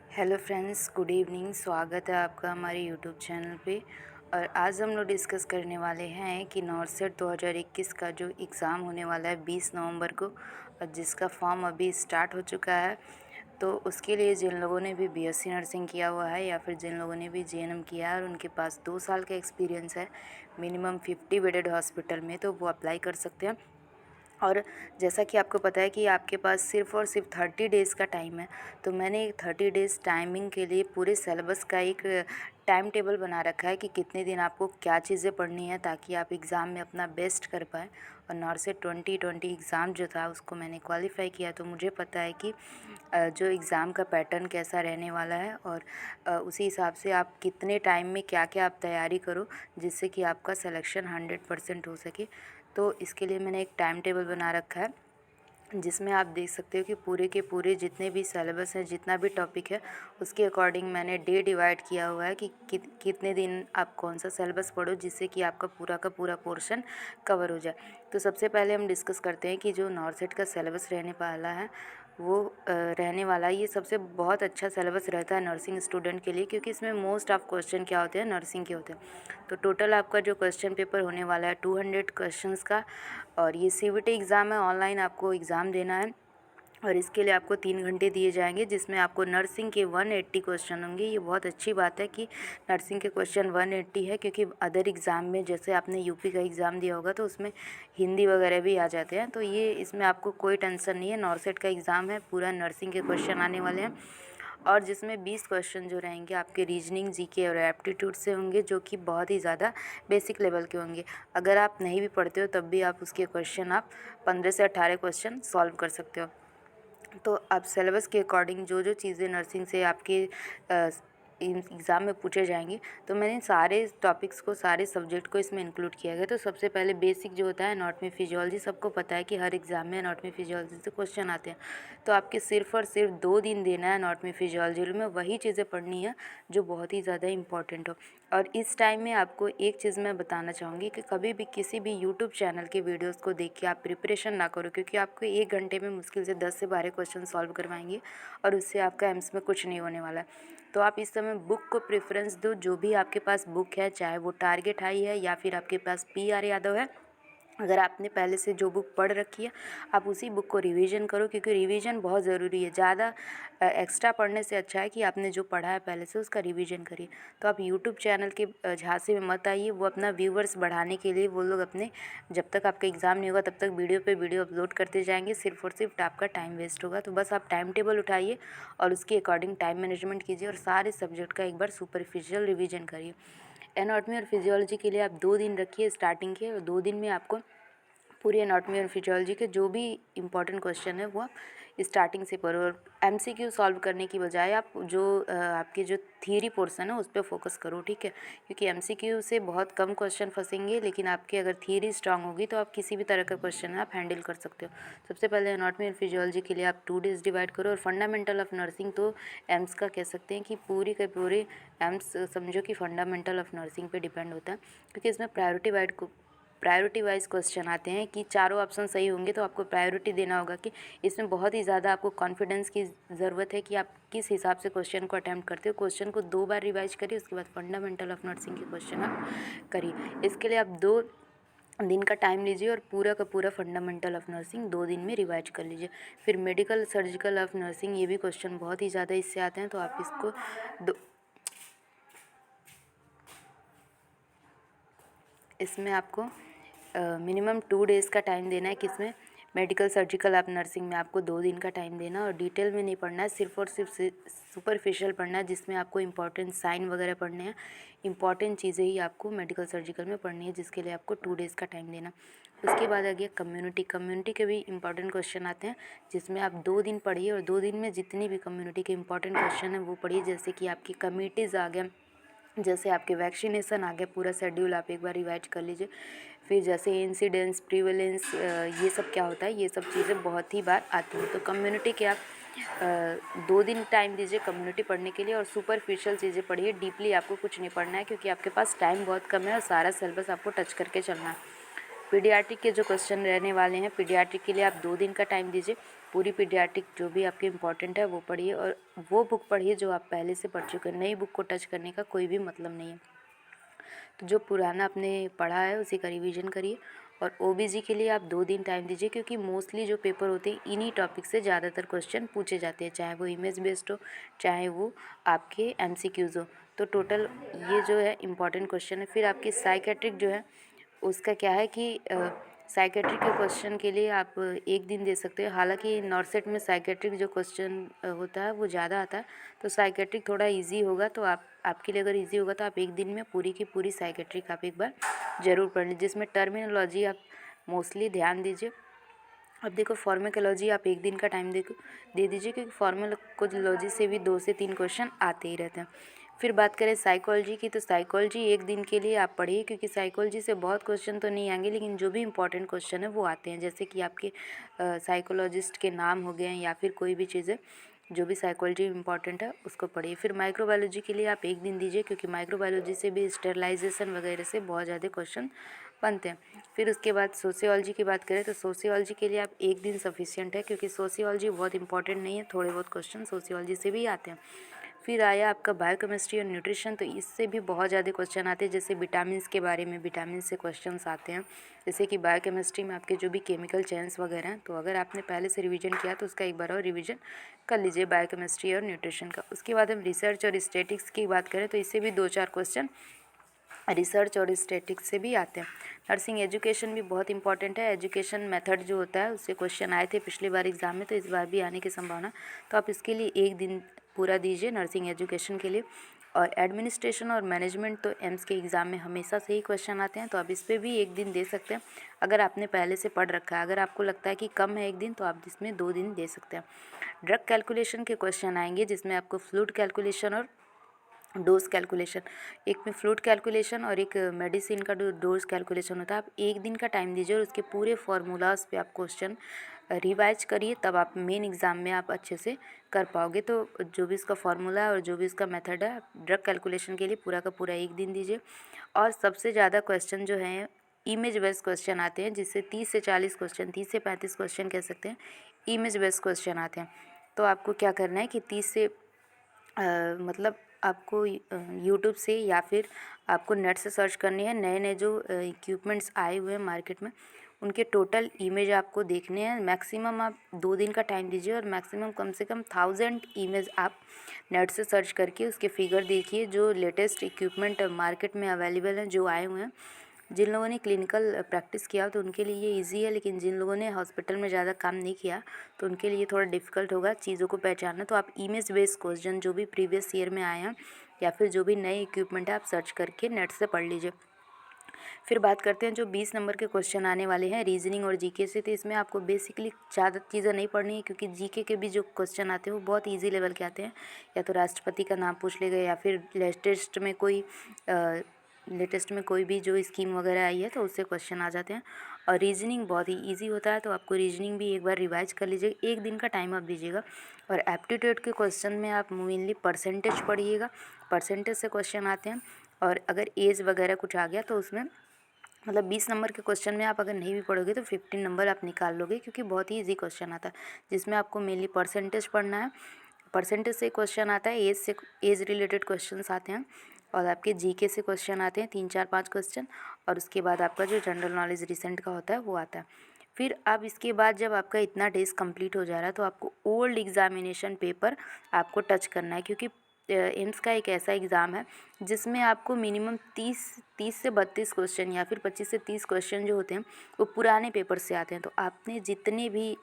Hello friends, good evening. स्वागत है आपका हमारे यूट्यूब चैनल पे। और आज हम लोग डिस्कस करने वाले हैं कि नॉर्सेट 2021 का जो एग्ज़ाम होने वाला है 20 नवंबर को, और जिसका फॉर्म अभी स्टार्ट हो चुका है। तो उसके लिए जिन लोगों ने भी बीएससी नर्सिंग किया हुआ है या फिर जिन लोगों ने भी जीएनएम किया है और उनके पास 2 साल का एक्सपीरियंस है मिनिमम 50 बेडेड हॉस्पिटल में, तो वो अप्लाई कर सकते हैं। और जैसा कि आपको पता है कि आपके पास सिर्फ़ और सिर्फ 30 डेज़ का टाइम है, तो मैंने 30 डेज़ टाइमिंग के लिए पूरे सिलेबस का एक टाइम टेबल बना रखा है कि कितने दिन आपको क्या चीज़ें पढ़नी है ताकि आप एग्ज़ाम में अपना बेस्ट कर पाएँ। और नॉर्सेट 2020 एग्ज़ाम जो था उसको मैंने क्वालिफ़ाई किया, तो मुझे पता है कि जो एग्ज़ाम का पैटर्न कैसा रहने वाला है। और उसी हिसाब से आप कितने टाइम में क्या-क्या आप तैयारी करो जिससे कि आपका सिलेक्शन 100% हो सके। तो इसके लिए मैंने एक टाइम टेबल बना रखा है जिसमें आप देख सकते हो कि पूरे के पूरे जितने भी सिलेबस हैं, जितना भी टॉपिक है, उसके अकॉर्डिंग मैंने डे डिवाइड किया हुआ है कि कितने दिन आप कौन सा सिलेबस पढ़ो जिससे कि आपका पूरा का पूरा पोर्शन कवर हो जाए। तो सबसे पहले हम डिस्कस करते हैं कि जो नॉर्सेट का सिलेबस रहने वाला है वो रहने वाला है। ये सबसे बहुत अच्छा सिलेबस रहता है नर्सिंग स्टूडेंट के लिए, क्योंकि इसमें मोस्ट ऑफ क्वेश्चन क्या होते हैं, नर्सिंग के होते हैं। तो टोटल आपका जो क्वेश्चन पेपर होने वाला है 200 क्वेश्चंस का। और ये सीबीटी एग्ज़ाम है, ऑनलाइन आपको एग्ज़ाम देना है। और इसके लिए आपको 3 घंटे दिए जाएंगे जिसमें आपको नर्सिंग के 180 क्वेश्चन होंगे। ये बहुत अच्छी बात है कि नर्सिंग के क्वेश्चन 180 है, क्योंकि अदर एग्ज़ाम में जैसे आपने यूपी का एग्ज़ाम दिया होगा तो उसमें हिंदी वगैरह भी आ जाते हैं। तो ये इसमें आपको कोई टेंशन नहीं है। नॉर्सेट का एग्ज़ाम है, पूरा नर्सिंग के क्वेश्चन आने वाले हैं। और जिसमें 20 क्वेश्चन जो रहेंगे आपके रीजनिंग, जीके और एप्टीट्यूड से होंगे, जो कि बहुत ही ज़्यादा बेसिक लेवल के होंगे। अगर आप नहीं भी पढ़ते हो तब भी आप उसके क्वेश्चन आप 15 से 18 क्वेश्चन सॉल्व कर सकते हो। तो अब सिलेबस के अकॉर्डिंग जो जो चीज़ें नर्सिंग से आपके एग्ज़ाम में पूछे जाएंगे, तो मैंने सारे टॉपिक्स को, सारे सब्जेक्ट को इसमें इंक्लूड किया गया। तो सबसे पहले बेसिक जो होता है एनाटॉमी फिजियोलॉजी, सबको पता है कि हर एग्ज़ाम में एनाटॉमी फिजियोलॉजी से क्वेश्चन आते हैं। तो आपके सिर्फ और सिर्फ 2 दिन देना है एनाटॉमी फिजियोलॉजी में, वही चीज़ें पढ़नी है जो बहुत ही ज़्यादा इंपॉर्टेंट हो। और इस टाइम में आपको एक चीज़ मैं बताना चाहूँगी कि कभी भी किसी भी यूट्यूब चैनल के वीडियोस को देख के आप प्रिपरेशन ना करो, क्योंकि आपको 1 घंटे में मुश्किल से 10 से 12 क्वेश्चन सॉल्व करवाएंगे और उससे आपका एम्स में कुछ नहीं होने वाला है। तो आप इस समय बुक को प्रेफरेंस दो। जो भी आपके पास बुक है, चाहे वो टारगेट हाई है या फिर आपके पास पीआर यादव है, अगर आपने पहले से जो बुक पढ़ रखी है आप उसी बुक को रिवीजन करो, क्योंकि रिवीजन बहुत ज़रूरी है। ज़्यादा एक्स्ट्रा पढ़ने से अच्छा है कि आपने जो पढ़ा है पहले से उसका रिवीजन करिए। तो आप यूट्यूब चैनल के झांसे में मत आइए। वो अपना व्यूवर्स बढ़ाने के लिए वो लोग अपने, जब तक आपका एग्ज़ाम नहीं होगा तब तक वीडियो पे वीडियो अपलोड करते जाएंगे, सिर्फ और सिर्फ आपका टाइम वेस्ट होगा। तो बस आप टाइम टेबल उठाइए और उसके अकॉर्डिंग टाइम मैनेजमेंट कीजिए और सारे सब्जेक्ट का एक बार सुपरफिशियल रिवीजन करिए। एनाटॉमी और फिजियोलॉजी के लिए आप 2 दिन रखिए स्टार्टिंग के, और 2 दिन में आपको पूरी एनाटॉमी और फिजियोलॉजी के जो भी इम्पोर्टेंट क्वेश्चन है वो आप स्टार्टिंग से पढ़ो। और एमसीक्यू सॉल्व करने की बजाय आप जो आपकी जो थियरी पोर्शन है उस पर फोकस करो, ठीक है। क्योंकि एमसीक्यू से बहुत कम क्वेश्चन फंसेंगे, लेकिन आपकी अगर थियरी स्ट्रांग होगी तो आप किसी भी तरह का क्वेश्चन है आप हैंडल कर सकते हो। सबसे पहले एनाटॉमी और फिजियोलॉजी के लिए आप 2 डेज डिवाइड करो। और फंडामेंटल ऑफ नर्सिंग तो एम्स का कह सकते हैं कि पूरी के पूरे एम्स समझो कि फंडामेंटल ऑफ नर्सिंग पे डिपेंड होता है, क्योंकि इसमें प्रायोरिटी वाइज क्वेश्चन आते हैं कि चारों ऑप्शन सही होंगे तो आपको प्रायोरिटी देना होगा। कि इसमें बहुत ही ज़्यादा आपको कॉन्फिडेंस की ज़रूरत है कि आप किस हिसाब से क्वेश्चन को अटैम्प्ट करते हो। क्वेश्चन को 2 बार रिवाइज करिए, उसके बाद फंडामेंटल ऑफ नर्सिंग के क्वेश्चन आप करिए। इसके लिए आप 2 दिन का टाइम लीजिए और पूरा का पूरा फंडामेंटल ऑफ नर्सिंग 2 दिन में रिवाइज कर लीजिए। फिर मेडिकल सर्जिकल ऑफ नर्सिंग, ये भी क्वेश्चन बहुत ही ज़्यादा इससे आते हैं, तो आप इसको इसमें आपको मिनिमम 2 डेज़ का टाइम देना है। किसमें, मेडिकल सर्जिकल आप नर्सिंग में आपको 2 दिन का टाइम देना, और डिटेल में नहीं पढ़ना है, सिर्फ और सिर्फ सुपरफिशियल पढ़ना है, जिसमें आपको इंपॉर्टेंट साइन वगैरह पढ़ने हैं। इंपॉर्टेंट चीज़ें ही आपको मेडिकल सर्जिकल में पढ़नी है, जिसके लिए आपको 2 डेज़ का टाइम देना। उसके बाद आ गया कम्युनिटी के भी इंपॉर्टेंट क्वेश्चन आते हैं, जिसमें आप 2 दिन पढ़िए और 2 दिन में जितनी भी कम्युनिटी के इंपॉर्टेंट क्वेश्चन हैं वो पढ़िए। जैसे कि आपकी कमिटीज़ आ गए, जैसे आपके वैक्सीनेशन आ गया, पूरा शेड्यूल आप एक बार रिवाइज कर लीजिए। फिर जैसे इंसिडेंस, प्रीवेलेंस, ये सब क्या होता है, ये सब चीज़ें बहुत ही बार आती हैं। तो कम्युनिटी के आप 2 दिन टाइम दीजिए कम्युनिटी पढ़ने के लिए, और सुपरफिशियल चीज़ें पढ़िए, डीपली आपको कुछ नहीं पढ़ना है, क्योंकि आपके पास टाइम बहुत कम है और सारा सिलेबस आपको टच करके चलना है। पीडियाट्रिक के जो क्वेश्चन रहने वाले हैं, पीडियाट्रिक के लिए आप 2 दिन का टाइम दीजिए। पूरी पीडियाट्रिक जो भी आपके इम्पोर्टेंट है वो पढ़िए और वो बुक पढ़िए जो आप पहले से पढ़ चुके हैं। नई बुक को टच करने का कोई भी मतलब नहीं है। तो जो पुराना आपने पढ़ा है उसी का रिवीजन करिए। और ओबीजी के लिए आप 2 दिन टाइम दीजिए, क्योंकि मोस्टली जो पेपर होते हैं इन्हीं टॉपिक से ज़्यादातर क्वेश्चन पूछे जाते हैं, चाहे वो इमेज बेस्ड हो, चाहे वो आपके एमसीक्यूज़ हो। तो टोटल ये जो है इम्पॉर्टेंट क्वेश्चन है। फिर आपकी साइकेट्रिक जो है उसका क्या है कि साइकेट्रिक के क्वेश्चन के लिए आप 1 दिन दे सकते हो। हालांकि नॉर्सेट में साइकेट्रिक जो क्वेश्चन होता है वो ज़्यादा आता है, तो साइकेट्रिक थोड़ा इजी होगा। तो आपके लिए अगर इजी होगा तो आप 1 दिन में पूरी की पूरी साइकेट्रिक आप एक बार ज़रूर पढ़ लीजिए, जिसमें टर्मिनोलॉजी आप मोस्टली ध्यान दीजिए। अब देखो फार्माकोलॉजी आप 1 दिन का टाइम दे दीजिए, क्योंकि फार्माकोलॉजी से भी 2 से 3 क्वेश्चन आते ही रहते हैं। फिर बात करें साइकोलॉजी की, तो साइकोलॉजी 1 दिन के लिए आप पढ़िए, क्योंकि साइकोलॉजी से बहुत क्वेश्चन तो नहीं आएंगे, लेकिन जो भी इंपॉर्टेंट क्वेश्चन है वो आते हैं, जैसे कि आपके साइकोलॉजिस्ट के नाम हो गए हैं या फिर कोई भी चीज़ें जो भी साइकोलॉजी इंपॉर्टेंट है उसको पढ़िए। फिर माइक्रोबायोलॉजी के लिए आप 1 दिन दीजिए, क्योंकि माइक्रोबायोलॉजी से भी स्टेरलाइजेशन वगैरह से बहुत ज़्यादा क्वेश्चन बनते हैं। फिर उसके बाद सोशियोलॉजी की बात करें तो सोशियोलॉजी के लिए आप 1 दिन सफिशिएंट है, क्योंकि सोशियोलॉजी बहुत इंपॉर्टेंट नहीं है, थोड़े बहुत क्वेश्चन सोशियोलॉजी से भी आते हैं। फिर आया आपका बायोकेमिस्ट्री और न्यूट्रिशन, तो इससे भी बहुत ज़्यादा क्वेश्चन आते हैं, जैसे विटामिन्स के बारे में, विटामिन से क्वेश्चंस आते हैं। जैसे कि बायोकेमिस्ट्री में आपके जो भी केमिकल चेन्स वगैरह हैं, तो अगर आपने पहले से रिवीजन किया तो उसका एक बार और रिवीजन कर लीजिए बायोकेमिस्ट्री और न्यूट्रिशन का। उसके बाद हम रिसर्च और स्टैटिक्स की बात करें तो इससे भी 2-4 क्वेश्चन रिसर्च और स्टैटिक्स से भी आते हैं। नर्सिंग एजुकेशन भी बहुत इंपॉर्टेंट है। एजुकेशन मेथड जो होता है उससे क्वेश्चन आए थे पिछली बार एग्जाम में, तो इस बार भी आने की संभावना, तो आप इसके लिए 1 दिन पूरा दीजिए नर्सिंग एजुकेशन के लिए। और एडमिनिस्ट्रेशन और मैनेजमेंट तो एम्स के एग्ज़ाम में हमेशा से ही क्वेश्चन आते हैं, तो आप इस पर भी 1 दिन दे सकते हैं अगर आपने पहले से पढ़ रखा है। अगर आपको लगता है कि कम है 1 दिन, तो आप इसमें 2 दिन दे सकते हैं। ड्रग कैलकुलेशन के क्वेश्चन आएंगे, जिसमें आपको फ्लूइड कैलकुलेशन और डोज कैलकुलेशन, एक में फ्लूइड कैलकुलेशन और एक मेडिसिन का डोज कैलकुलेशन होता है। आप 1 दिन का टाइम दीजिए और उसके पूरे फार्मूलाज पे आप क्वेश्चन रिवाइज करिए, तब आप मेन एग्ज़ाम में आप अच्छे से कर पाओगे। तो जो भी इसका फार्मूला है और जो भी इसका मेथड है, ड्रग कैलकुलेशन के लिए पूरा का पूरा 1 दिन दीजिए। और सबसे ज़्यादा क्वेश्चन जो हैं इमेज बेस्ड क्वेश्चन आते हैं, जिससे 30 से 40 क्वेश्चन, 30 से 35 क्वेश्चन कह सकते हैं, इमेज बेस्ड क्वेश्चन आते हैं। तो आपको क्या करना है कि 30 से मतलब आपको यूट्यूब से या फिर आपको नेट से सर्च करनी है। नए नए जो इक्विपमेंट्स आए हुए हैं मार्केट में, उनके टोटल इमेज आपको देखने हैं। मैक्सिमम आप 2 दिन का टाइम दीजिए और मैक्सिमम कम से कम 1000 इमेज आप नेट से सर्च करके उसके फिगर देखिए, जो लेटेस्ट इक्विपमेंट मार्केट में अवेलेबल हैं, जो आए हुए हैं। जिन लोगों ने क्लिनिकल प्रैक्टिस किया तो उनके लिए ये ईजी है, लेकिन जिन लोगों ने हॉस्पिटल में ज़्यादा काम नहीं किया तो उनके लिए थोड़ा डिफ़िकल्ट होगा चीज़ों को पहचानना। तो आप इमेज बेस्ड क्वेश्चन जो भी प्रीवियस ईयर में आए हैं या फिर जो भी नए इक्विपमेंट है, आप सर्च करके नेट से पढ़ लीजिए। फिर बात करते हैं जो 20 नंबर के क्वेश्चन आने वाले हैं रीजनिंग और जीके से। तो इसमें आपको बेसिकली ज़्यादा चीज़ें नहीं पढ़नी है, क्योंकि जीके के भी जो क्वेश्चन आते हैं वो बहुत ईजी लेवल के आते हैं। या तो राष्ट्रपति का नाम पूछ लेगा, या फिर लेटेस्ट में कोई भी जो स्कीम वगैरह आई है तो उससे क्वेश्चन आ जाते हैं। और रीजनिंग बहुत ही ईजी होता है, तो आपको रीजनिंग भी एक बार रिवाइज कर लीजिए। 1 दिन का टाइम आप दीजिएगा। और एप्टीट्यूड के क्वेश्चन में आप मेनली परसेंटेज पढ़िएगा, परसेंटेज से क्वेश्चन आते हैं। और अगर एज वगैरह कुछ आ गया तो उसमें मतलब 20 नंबर के क्वेश्चन में आप अगर नहीं भी पढ़ोगे तो 15 नंबर आप निकाल लोगे, क्योंकि बहुत ही ईजी क्वेश्चन आता है, जिसमें आपको मेनली परसेंटेज पढ़ना है। परसेंटेज से क्वेश्चन आता है, एज रिलेटेड क्वेश्चंस आते हैं। और आपके जीके से क्वेश्चन आते हैं 3-4-5 क्वेश्चन। और उसके बाद आपका जो जनरल नॉलेज रिसेंट का होता है वो आता है। फिर अब इसके बाद जब आपका इतना डेज कंप्लीट हो जा रहा है तो आपको ओल्ड एग्जामिनेशन पेपर आपको टच करना है, क्योंकि एम्स का एक ऐसा एग्ज़ाम है जिसमें आपको मिनिमम 30 से 32 क्वेश्चन या फिर 25 से 30 क्वेश्चन जो होते हैं वो पुराने पेपर से आते हैं। तो आपने जितने भी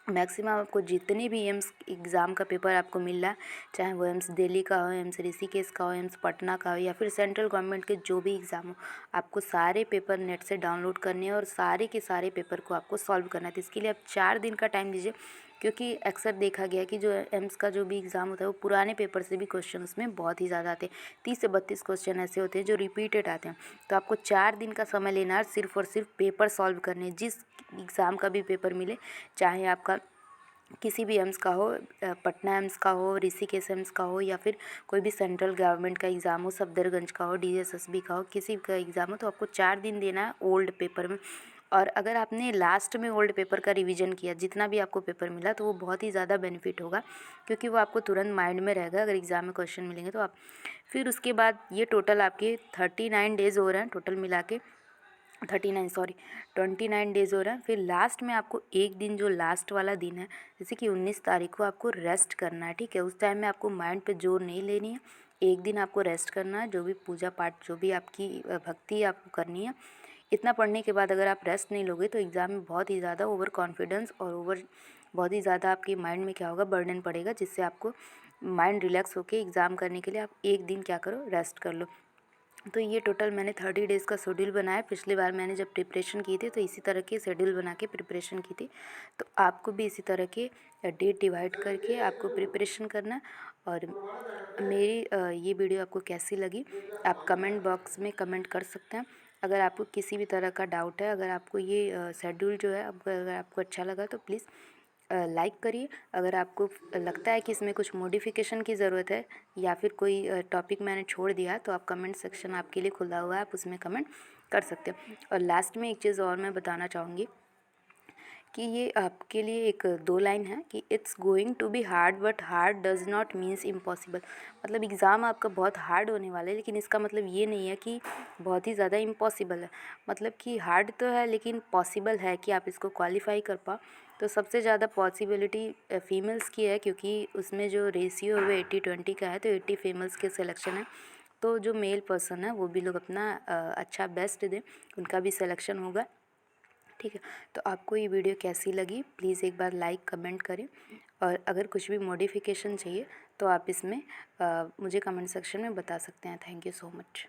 मैक्सिमम आपको जितने भी एम्स एग्ज़ाम का पेपर आपको मिल रहा है, चाहे वो एम्स दिल्ली का हो, एम्स ऋषिकेश का हो, एम्स पटना का हो, या फिर सेंट्रल गवर्नमेंट के जो भी एग्ज़ाम हो, आपको सारे पेपर नेट से डाउनलोड करने हैं और सारे के सारे पेपर को आपको सॉल्व करना है। तो इसके लिए आप 4 दिन का टाइम दीजिए, क्योंकि अक्सर देखा गया है कि जो एम्स का जो भी एग्ज़ाम होता है वो पुराने पेपर से भी क्वेश्चन उसमें बहुत ही ज़्यादा आते हैं। 30 से 32 क्वेश्चन ऐसे होते हैं जो रिपीटेड आते हैं। तो आपको 4 दिन का समय लेना है सिर्फ और सिर्फ पेपर सॉल्व करने। जिस एग्ज़ाम का भी पेपर मिले, चाहे आपका किसी भी एम्स का हो, पटना एम्स का हो, ऋषिकेश एम्स का हो, या फिर कोई भी सेंट्रल गवर्नमेंट का एग्ज़ाम हो, सफदरगंज का हो, डीएसएसबी का हो, किसी का एग्ज़ाम हो, तो आपको 4 दिन देना है ओल्ड पेपर में। और अगर आपने लास्ट में ओल्ड पेपर का रिवीजन किया, जितना भी आपको पेपर मिला, तो वो बहुत ही ज़्यादा बेनिफिट होगा, क्योंकि वो आपको तुरंत माइंड में रहेगा अगर एग्ज़ाम में क्वेश्चन मिलेंगे तो आप। फिर उसके बाद ये टोटल आपके 39 डेज़ हो रहे हैं टोटल मिला के, 29 डेज़ हो रहे हैं। फिर लास्ट में आपको एक दिन, जो लास्ट वाला दिन है, जैसे कि 19 तारीख को आपको रेस्ट करना है, ठीक है। उस टाइम में आपको माइंड पे जोर नहीं लेनी है, एक दिन आपको रेस्ट करना है। जो भी पूजा पाठ, जो भी आपकी भक्ति आपको करनी है, इतना पढ़ने के बाद अगर आप रेस्ट नहीं लोगे तो एग्ज़ाम में बहुत ही ज़्यादा ओवर कॉन्फिडेंस और बहुत ही ज़्यादा आपके माइंड में क्या होगा, बर्डन पड़ेगा, जिससे आपको माइंड रिलैक्स होकर एग्ज़ाम करने के लिए आप एक दिन क्या करो, रेस्ट कर लो। तो ये टोटल मैंने 30 डेज़ का शेड्यूल बनाया। पिछली बार मैंने जब प्रिपरेशन की थी तो इसी तरह के शेड्यूल बना के प्रिपरेशन की थी। तो आपको भी इसी तरह के डेट डिवाइड करके आपको प्रिपरेशन करना है। और मेरी ये वीडियो आपको कैसी लगी, आप कमेंट बॉक्स में कमेंट कर सकते हैं। अगर आपको किसी भी तरह का डाउट है, अगर आपको ये शेड्यूल जो है, अगर आपको अच्छा लगा तो प्लीज़ लाइक करिए। अगर आपको लगता है कि इसमें कुछ मॉडिफिकेशन की ज़रूरत है या फिर कोई टॉपिक मैंने छोड़ दिया, तो आप कमेंट सेक्शन आपके लिए खुला हुआ है, आप उसमें कमेंट कर सकते हो। और लास्ट में एक चीज़ और मैं बताना चाहूँगी कि ये आपके लिए एक 2 लाइन है कि it's going to be hard but hard does not means impossible. मतलब एग्ज़ाम आपका बहुत हार्ड होने वाला है, लेकिन इसका मतलब ये नहीं है कि बहुत ही ज़्यादा इम्पॉसिबल है। मतलब कि हार्ड तो है लेकिन पॉसिबल है कि आप इसको क्वालिफ़ाई कर पाओ। तो सबसे ज़्यादा पॉसिबिलिटी फीमेल्स की है, क्योंकि उसमें जो रेशियो है वो 80-20 का है, तो 80 फीमेल्स के सिलेक्शन है। तो जो मेल पर्सन है वो भी लोग अपना अच्छा बेस्ट दें, उनका भी सिलेक्शन होगा, ठीक है। तो आपको ये वीडियो कैसी लगी, प्लीज़ एक बार लाइक कमेंट करें। और अगर कुछ भी मॉडिफिकेशन चाहिए तो आप इसमें मुझे कमेंट सेक्शन में बता सकते हैं। Thank you so much.